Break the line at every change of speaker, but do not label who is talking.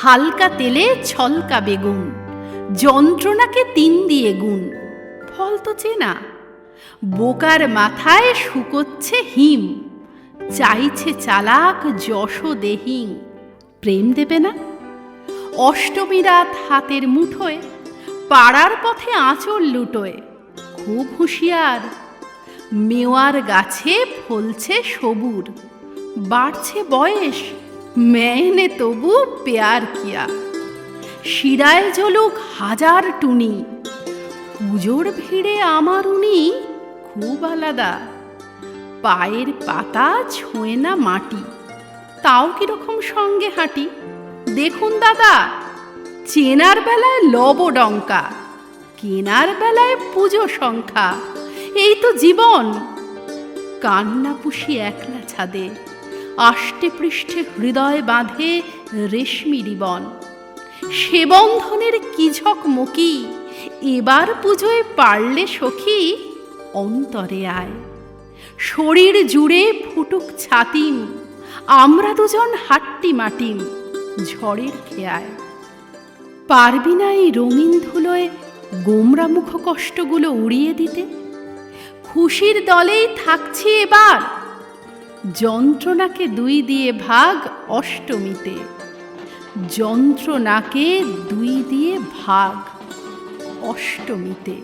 হালকা তেলে ছলকা বেগুন, যন্ত্রণাকে 3 দিয়ে গুণ। ফল তো চেনা, বোকার মাথায় শুকোচ্ছে হিম, চাইছে চালাক যশোদেহীন। প্রেম দেবে না? অষ্টমী রাত হাতের মুঠোয়, পাড়ার পথে আঁচল লুটোয়। খুব হুঁশিয়ার, মেওয়ার গাছে ফলছে সবুর, বাড়ছে বয়স, মেনে তবু পেয়ার কিয়া। শিরায় জ্বলুক হাজার টুনি, পুজোর ভিড়ে আমার উনি খুব আলাদা। পায়ের পাতা ছোঁয় না মাটি, তাও কিরকম সঙ্গে হাঁটি। দেখুন দাদা, চেনার বেলায় লবডঙ্কা, কেনার বেলায় পুজো সংখ্যা। এই তো জীবন। কান্না পুষি একলা ছাদে, আষ্টে পৃষ্ঠে হৃদয় বাঁধে রেশমি রিবন। সে বন্ধনের কি ঝকমকি, এবার পুজোয় পারলে সখী অন্তরে আয়। শরীর জুড়ে ফুটুক ছাতিম, আমরা দুজন হাট্টি মাটিম ঝড়ের খেয়ায়। পারবি না এই রঙিন ধুলোয় গোমরা মুখ কষ্টগুলো উড়িয়ে দিতে? খুশির দলেই থাকছি এবার, যন্ত্রণাকে 2 দিয়ে ভাগ অষ্টমীতে। যন্ত্রণাকে 2 দিয়ে ভাগ অষ্টমীতে।